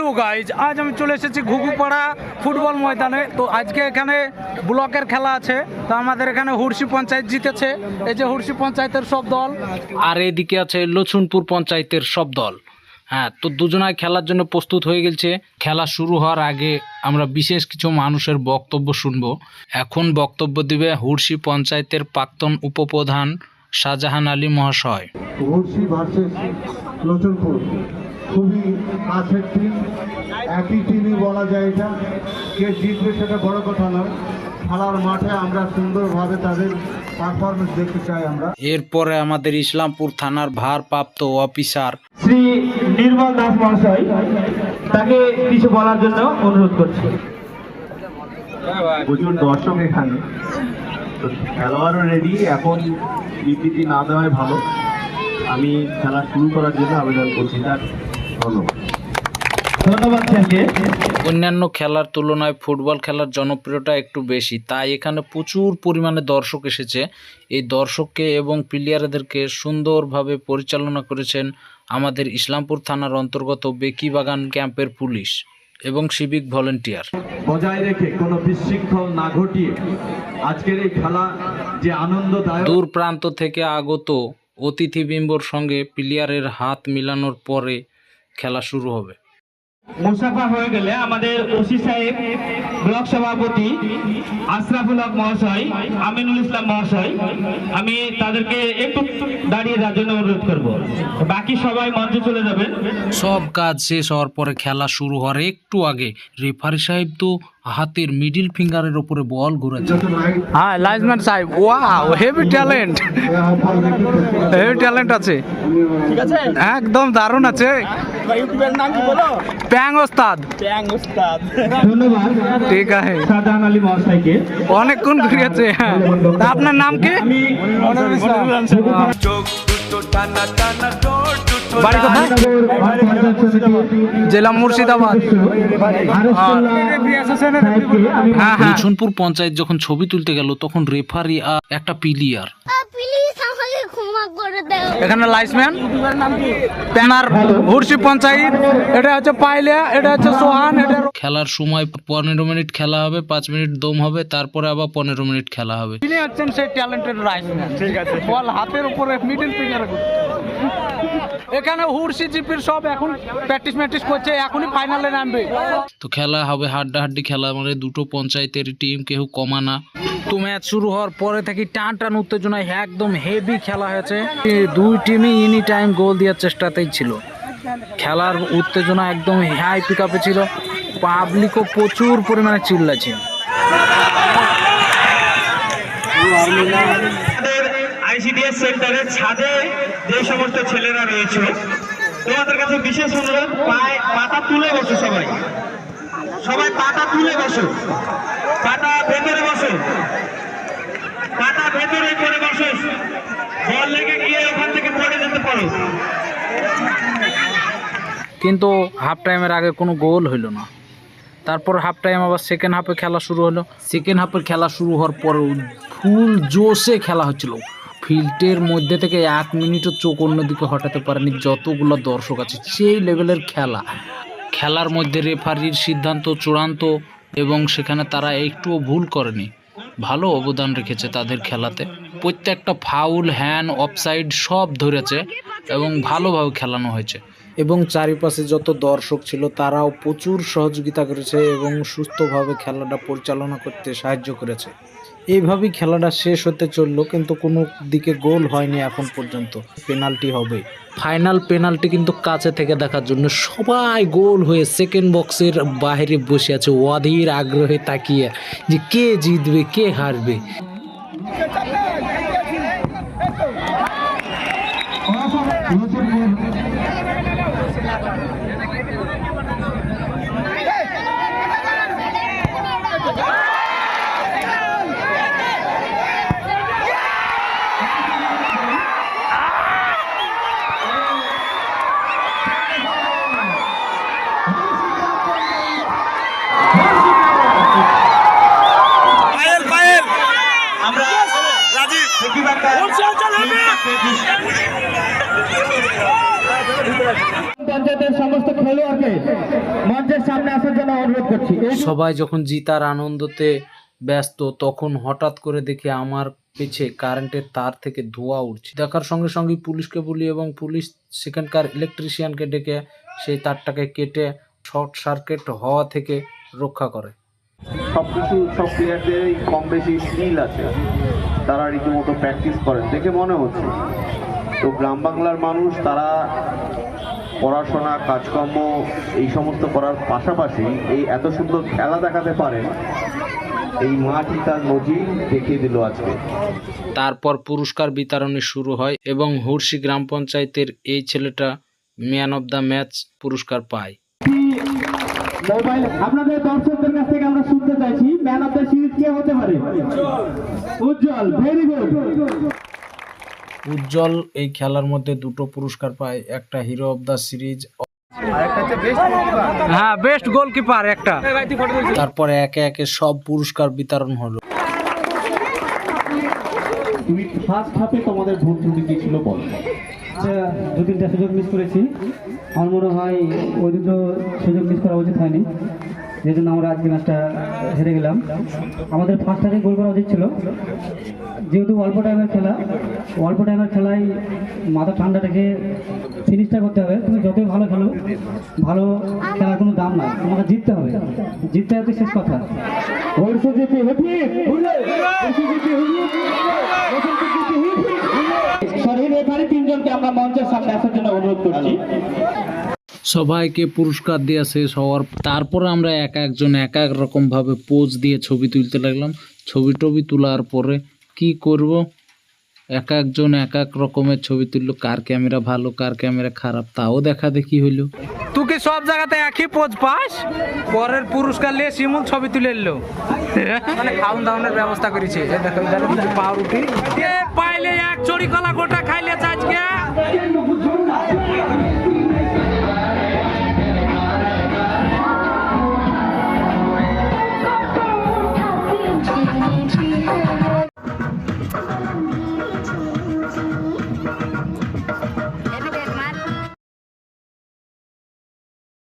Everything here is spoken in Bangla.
হ্যালো গাইজ, আজ আমি চলে এসেছি ঘুঘুপাড়া ফুটবল ময়দানে। তো আজকে এখানে ব্লকের খেলা আছে। তো আমাদের এখানে হুরসি পঞ্চায়েত জিতেছে। এই যে হুরসি পঞ্চায়েতের সব দল, আর এদিকে আছে লছুনপুর পঞ্চায়েতের সব দল। হ্যাঁ, তো দুজনায় খেলার জন্য প্রস্তুত হয়ে গেছে। খেলা শুরু হওয়ার আগে আমরা বিশেষ কিছু মানুষের বক্তব্য শুনবো। এখন বক্তব্য দিবে হুরসি পঞ্চায়েতের প্রাক্তন উপপ্রধান শাহজাহান আলী মহাশয়। হুরসি ভার্সেস লছনপুর খুবই কাছের টিম, একই টিমই বলা যায়। এটা কে জিতবে সেটা বড় কথা নয়, খেলার মাঠে আমরা সুন্দরভাবে তাদের পারফরমেন্স দেখতে চাই আমরা। এরপরে আমাদের ইসলামপুর থানার ভারপ্রাপ্ত অফিসার শ্রী নির্মল দাস মহাশয় তাকে কিছু বলার জন্য অনুরোধ করছি। প্রচুর দর্শক এখানে, তো খেলোয়াড়ও রেডি। এখন বিবৃতি না দেওয়াই ভালো। আমি খেলা শুরু করার জন্য আবেদন করছি। তার ধন্যবাদ। ধন্যবাদ স্যারকে। অন্যান্য খেলার তুলনায় ফুটবল খেলার জনপ্রিয়তা একটু বেশি, তাই এখানে প্রচুর পরিমাণে দর্শক এসেছে। এই দর্শককে এবং প্লেয়ারদেরকে সুন্দরভাবে পরিচালনা করেছেন আমাদের ইসলামপুর থানার অন্তর্গত বেকিবাগান ক্যাম্পের পুলিশ এবং সিভিক ভলেন্টিয়ার। বজায় রেখে কোনো বিশৃঙ্খল না ঘটিয়ে আজকের এই খেলা যে আনন্দদায়ক। দূর প্রান্ত থেকে আগত অতিথিবৃন্দর সঙ্গে প্লেয়ারের হাত মিলানোর পরে খেলা শুরু হবে। মুসাফা হয়ে গেলে আমাদের ওসি সাহেব, ব্লক সভাপতি আশরাফুল হক মহাশয়, আমিনুল ইসলাম মহাশয়, আমি তাদেরকে একটু দাঁড়িয়ে যাওয়ার জন্য অনুরোধ করব। বাকি সবাই মঞ্চে চলে যাবেন। সব কাজ শেষ হওয়ার পরে খেলা শুরু হওয়ার একটু আগে রেফারি সাহেব তো হাতের মিডিল ফিঙ্গারের উপরে বল ঘুরেছে। হ্যাঁ, লাইজম্যান সাহেব, wow, heavy talent, heavy talent আছে। ঠিক আছে, একদম দারুণ আছে। ইউটিউবের নাম কি বলো? প্যাং ওস্তাদ। ধন্যবাদ। ঠিক আছে, শাহজাহান আলী মহাশয়কে অনেকক্ষণ ঘুরিয়েছে। হ্যাঁ, তা আপনার নাম কি? আমি বাড়ি কোথায়? জেলা মুর্শিদাবাদ। হ্যাঁ, লছনপুর পঞ্চায়েত যখন ছবি তুলতে গেল তখন রেফারি আর একটা প্লেয়ার। এখানে লাইসম্যান প্যানার হুরসি পঞ্চায়েত, এটা হচ্ছে পাইলিয়া, এটা হচ্ছে সোহান। এটা খেলার সময় 15 মিনিট খেলা হবে, 5 মিনিট দম হবে, তারপরে আবার 15 মিনিট খেলা হবে। তিনি হচ্ছেন সেই ট্যালেন্টেড লাইসম্যান। ঠিক আছে, বল হাতের উপরে মিডল ফিঙ্গার। এখানে হুরসি জিপির সব এখন প্র্যাকটিস করছে, এখনই ফাইনালে নামবে। তো খেলা হবে হাড্ডাহাড্ডি খেলা, মানে দুটো পঞ্চায়েতের টিম, কেউ কমা না। তো ম্যাচ শুরু হওয়ার পরে থেকে টান টান উত্তেজনায় একদম হেভি খেলা হয়েছে। দুই টিমই এনি টাইম গোল দেওয়ার চেষ্টাতেই ছিল। খেলার উত্তেজনা একদম হাই পিক আপে ছিল। পাবলিকও প্রচুর পরিমাণে চিল্লাছে। আইসিডিএস সেন্টারের ছাদে যে সমস্ত ছেলেরা রয়েছে, তোমাদের কাছে বিশেষ অনুরোধ, পাতা তুলে বসো। সবাই পাতা তুলে বসো, পাতা ভেতরে বসো, পাতা ভেতরে করে বসো। বল লেগে গিয়ে ওখান থেকে পড়ে যেতে পারো। কিন্তু হাফ টাইমের আগে কোনো গোল হইল না। তারপর হাফ টাইম আবার সেকেন্ড হাফে খেলা শুরু হলো। সেকেন্ড হাফের খেলা শুরু হওয়ার পরেও ফুল জোশে খেলা হচ্ছিল। ফিল্ডের মধ্যে থেকে 1 মিনিটও চোখ অন্যদিকে হটাতে পারেনি যতগুলো দর্শক আছে। সেই লেভেলের খেলা। খেলার মধ্যে রেফারির সিদ্ধান্ত চূড়ান্ত এবং সেখানে তারা একটুও ভুল করেনি। ভালো অবদান রেখেছে তাদের খেলাতে। প্রত্যেকটা ফাউল, হ্যান্ড, অফসাইড সব ধরেছে এবং ভালোভাবে খেলানো হয়েছে। এবং চারিপাশে যত দর্শক ছিল তারাও প্রচুর সহযোগিতা করেছে এবং সুস্থভাবে খেলাটা পরিচালনা করতে সাহায্য করেছে। এইভাবেই খেলাটা শেষ হতে চললো, কিন্তু কোনো দিকে গোল হয়নি এখন পর্যন্ত। পেনাল্টি হবে। ফাইনাল পেনাল্টি কিন্তু কাছে থেকে দেখার জন্য সবাই গোল হয়ে সেকেন্ড বক্সের বাইরে বসে আছে, অধীর আগ্রহে তাকিয়ে যে কে জিতবে কে হারবে। আমরা রাজি পঞ্চায়েতের সমস্ত খেলোয়াড়কে মঞ্চের সামনে আসার জন্য অনুরোধ করছি। সবাই যখন জিতার আনন্দতে ব্যস্ত, তখন হঠাৎ করে দেখি আমার পিছে কারেন্টের তার থেকে ধোঁয়া উঠছে। দেখার সঙ্গে সঙ্গে পুলিশকে বলি এবং পুলিশ সেখানকার ইলেকট্রিশিয়ানকে ডেকে সেই তারটাকে কেটে শর্ট সার্কিট হওয়া থেকে রক্ষা করে। সবকিছু সব প্লেয়ারদেরই কম বেশি স্কিল আছে, তারা রীতিমতো প্র্যাকটিস করেন দেখে মনে হচ্ছে। তো গ্রাম বাংলার মানুষ তারা পড়াশোনা কাজকর্ম এই সমস্ত করার পাশাপাশি এই এত সুন্দর খেলা দেখাতে পারে, এই মাঠই তার নজির দেখিয়ে দিল আজকে। তারপর পুরস্কার বিতরণী শুরু হয় এবং হুরসি গ্রাম পঞ্চায়েতের এই ছেলেটা ম্যান অব দ্য ম্যাচ পুরস্কার পায়। মোবাইল আপনাদের দর্শকদের কাছ থেকে আমরা শুনতে চাইছি, ম্যান অফ দ্য সিরিজ কে হতে পারে? উজ্জ্বল, ভেরি গুড। উজ্জ্বল এই খেলার মধ্যে দুটো পুরস্কার পায়, একটা হিরো অব দ্য সিরিজ, হ্যাঁ বেস্ট গোলকিপার একটা। তারপরে একে একে সব পুরস্কার বিতরণ হলো। তুমি ফার্স্ট হাফে তোমাদের ভুল ত্রুটি কি ছিল বল? দু তিনটা সুযোগ মিস করেছি, আমার মনে হয় ওই দুটো সুযোগ মিস করা উচিত হয়নি, যে জন্য আমরা আজকে ম্যাচটা হেরে গেলাম। আমাদের ফার্স্ট হাফে গোল করা উচিত ছিল, যেহেতু অল্প টাইমের খেলায় মাথা ঠান্ডা রেখে ফিনিশটা করতে হবে। তুমি যতই ভালো খেলো, ভালো খেলার কোনো দাম নাই, তোমাকে জিততে হবে, জিততে হবে শেষ কথা। শরীর এখানে তিনজনকে আমরা মঞ্চের সামনে আসার জন্য অনুরোধ করছি। সবাইকে পুরস্কার দেওয়া শেষ হওয়ার তারপরে আমরা এক একজন এক এক রকম ভাবে পোজ দিয়ে ছবি তুলতে লাগলাম। ছবি টবি তোলার পরে কি করব, এক একজন এক এক রকমের ছবি তুললো, কার ক্যামেরা ভালো কার ক্যামেরা খারাপ তাও দেখা দেখি হইলো। তুই কি সব জায়গাতে একই পোজ পাস? পরের পুরস্কার নিয়ে শিমুল ছবি তুলে এলো, মানে খাওন দাওনের ব্যবস্থা করেছে। পাউরুটি পাইলে এক চড়ি কলা গোটা খাইলে